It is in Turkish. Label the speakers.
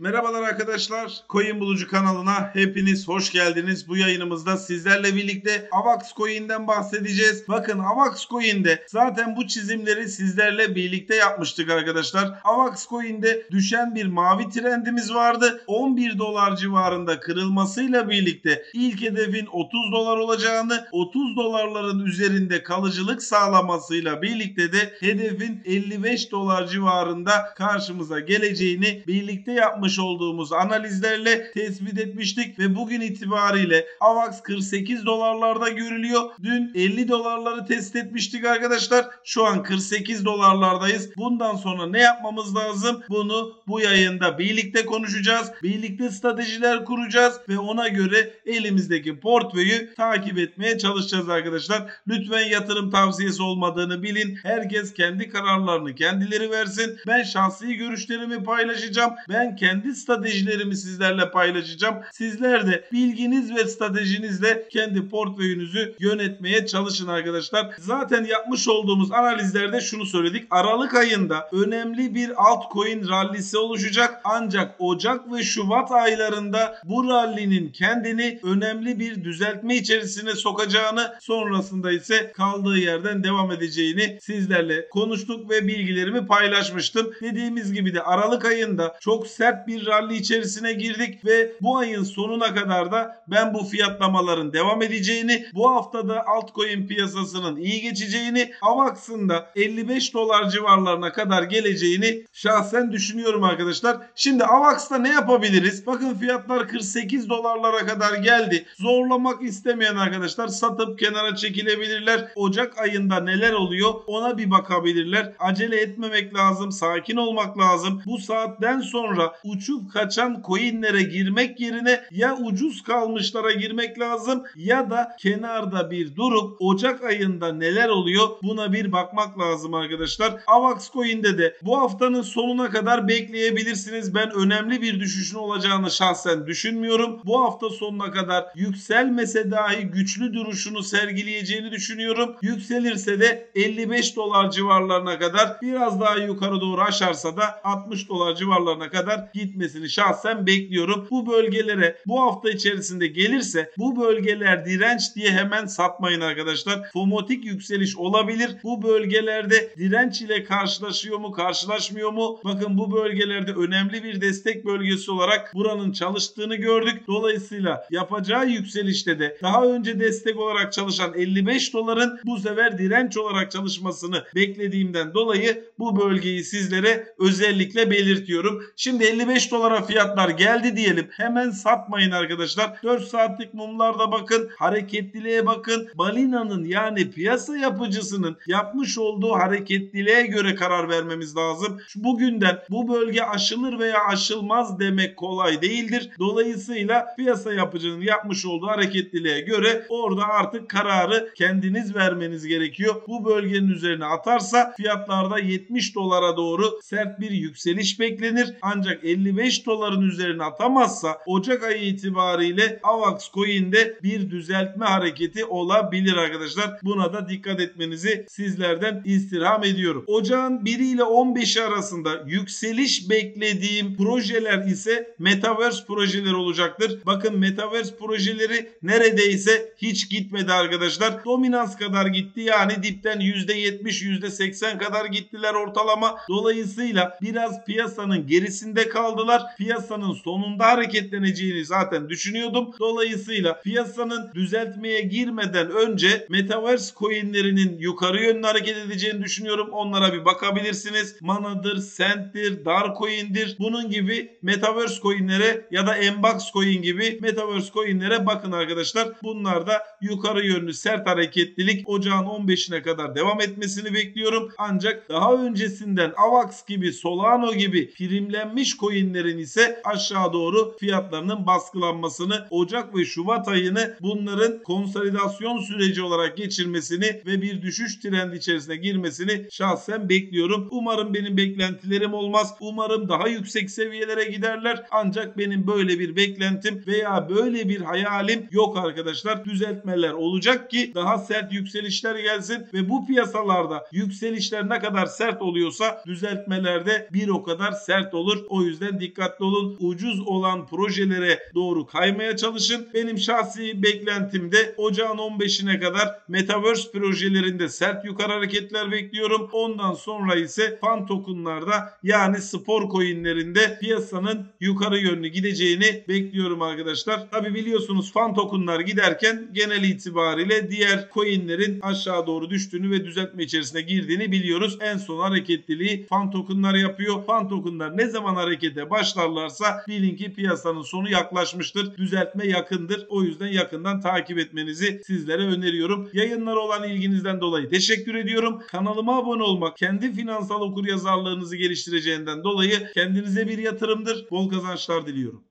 Speaker 1: Merhabalar arkadaşlar. Coin Bulucu kanalına hepiniz hoş geldiniz. Bu yayınımızda sizlerle birlikte AVAX Coin'den bahsedeceğiz. Bakın AVAX Coin'de zaten bu çizimleri sizlerle birlikte yapmıştık arkadaşlar. AVAX Coin'de düşen bir mavi trendimiz vardı. 11 dolar civarında kırılmasıyla birlikte ilk hedefin 30 dolar olacağını, 30 dolarların üzerinde kalıcılık sağlamasıyla birlikte de hedefin 55 dolar civarında karşımıza geleceğini birlikte yapmış olduğumuz analizlerle tespit etmiştik ve bugün itibariyle AVAX 48 dolarlarda görülüyor. Dün 50 dolarları test etmiştik arkadaşlar. Şu an 48 dolarlardayız. Bundan sonra ne yapmamız lazım? Bunu bu yayında birlikte konuşacağız. Birlikte stratejiler kuracağız ve ona göre elimizdeki portföyü takip etmeye çalışacağız arkadaşlar. Lütfen yatırım tavsiyesi olmadığını bilin. Herkes kendi kararlarını kendileri versin. Ben şahsi görüşlerimi paylaşacağım. Ben kendi stratejilerimi sizlerle paylaşacağım. Sizler de bilginiz ve stratejinizle kendi portföyünüzü yönetmeye çalışın arkadaşlar. Zaten yapmış olduğumuz analizlerde şunu söyledik. Aralık ayında önemli bir altcoin rallisi oluşacak. Ancak Ocak ve Şubat aylarında bu rallinin kendini önemli bir düzeltme içerisine sokacağını, sonrasında ise kaldığı yerden devam edeceğini sizlerle konuştuk ve bilgilerimi paylaşmıştım. Dediğimiz gibi de Aralık ayında çok sert bir rally içerisine girdik ve bu ayın sonuna kadar da ben bu fiyatlamaların devam edeceğini, bu haftada altcoin piyasasının iyi geçeceğini, AVAX'ın da 55 dolar civarlarına kadar geleceğini şahsen düşünüyorum arkadaşlar. Şimdi AVAX'ta ne yapabiliriz? Bakın fiyatlar 48 dolarlara kadar geldi. Zorlamak istemeyen arkadaşlar satıp kenara çekilebilirler. Ocak ayında neler oluyor ona bir bakabilirler. Acele etmemek lazım, sakin olmak lazım. Bu saatten sonra uçup kaçan coinlere girmek yerine ya ucuz kalmışlara girmek lazım ya da kenarda bir durup Ocak ayında neler oluyor buna bir bakmak lazım arkadaşlar. AVAX Coin'de de bu haftanın sonuna kadar bekleyebilirsiniz. Ben önemli bir düşüşün olacağını şahsen düşünmüyorum. Bu hafta sonuna kadar yükselmese dahi güçlü duruşunu sergileyeceğini düşünüyorum. Yükselirse de 55 dolar civarlarına kadar, biraz daha yukarı doğru aşarsa da 60 dolar civarlarına kadar gitmesini şahsen bekliyorum. Bu bölgelere bu hafta içerisinde gelirse bu bölgeler direnç diye hemen satmayın arkadaşlar. Fomotik yükseliş olabilir. Bu bölgelerde direnç ile karşılaşıyor mu, karşılaşmıyor mu? Bakın bu bölgelerde önemli bir destek bölgesi olarak buranın çalıştığını gördük. Dolayısıyla yapacağı yükselişte de daha önce destek olarak çalışan 55 doların bu sefer direnç olarak çalışmasını beklediğimden dolayı bu bölgeyi sizlere özellikle belirtiyorum. Şimdi 55 dolara fiyatlar geldi diyelim. Hemen satmayın arkadaşlar. 4 saatlik mumlarda bakın. Hareketliliğe bakın. Balinanın yani piyasa yapıcısının yapmış olduğu hareketliliğe göre karar vermemiz lazım. Bugünden bu bölge aşılır veya aşılmaz demek kolay değildir. Dolayısıyla piyasa yapıcının yapmış olduğu hareketliliğe göre orada artık kararı kendiniz vermeniz gerekiyor. Bu bölgenin üzerine atarsa fiyatlarda 70 dolara doğru sert bir yükseliş beklenir. Ancak 55 doların üzerine atamazsa Ocak ayı itibariyle AVAX Coin'de bir düzeltme hareketi olabilir arkadaşlar. Buna da dikkat etmenizi sizlerden istirham ediyorum. Ocağın 1 ile 15'i arasında yükseliş beklediğim projeler ise Metaverse projeleri olacaktır. Bakın Metaverse projeleri neredeyse hiç gitmedi arkadaşlar. Dominans kadar gitti, yani dipten %70 %80 kadar gittiler ortalama. Dolayısıyla biraz piyasanın gerisinde kaldılar. Piyasanın sonunda hareketleneceğini zaten düşünüyordum. Dolayısıyla piyasanın düzeltmeye girmeden önce Metaverse coinlerinin yukarı yönlü hareket edeceğini düşünüyorum. Onlara bir bakabilirsiniz. Mana'dır, Sent'tir, Darcoin'dir. Bunun gibi Metaverse coinlere ya da Mbox coin gibi Metaverse coinlere bakın arkadaşlar. Bunlar da yukarı yönlü sert hareketlilik ocağın 15'ine kadar devam etmesini bekliyorum. Ancak daha öncesinden AVAX gibi, Solano gibi primlenmiş coinlerin ise aşağı doğru fiyatlarının baskılanmasını, Ocak ve Şubat ayını bunların konsolidasyon süreci olarak geçirmesini ve bir düşüş trendi içerisine girmesini şahsen bekliyorum. Umarım benim beklentilerim olmaz. Umarım daha yüksek seviyelere giderler. Ancak benim böyle bir beklentim veya böyle bir hayalim yok arkadaşlar. Düzeltmeler olacak ki daha sert yükselişler gelsin ve bu piyasalarda yükselişler ne kadar sert oluyorsa düzeltmelerde bir o kadar sert olur. O yüzden yüzden dikkatli olun. Ucuz olan projelere doğru kaymaya çalışın. Benim şahsi beklentim de ocağın 15'ine kadar Metaverse projelerinde sert yukarı hareketler bekliyorum. Ondan sonra ise fan tokenlarda yani spor coinlerinde piyasanın yukarı yönlü gideceğini bekliyorum arkadaşlar. Tabi biliyorsunuz fan tokenlar giderken genel itibariyle diğer coinlerin aşağı doğru düştüğünü ve düzeltme içerisine girdiğini biliyoruz. En son hareketliliği fan tokenlar yapıyor. Fan tokenlar ne zaman harekete başlarlarsa bilin ki piyasanın sonu yaklaşmıştır. Düzeltme yakındır. O yüzden yakından takip etmenizi sizlere öneriyorum. Yayınlara olan ilginizden dolayı teşekkür ediyorum. Kanalıma abone olmak kendi finansal okuryazarlığınızı geliştireceğinden dolayı kendinize bir yatırımdır. Bol kazançlar diliyorum.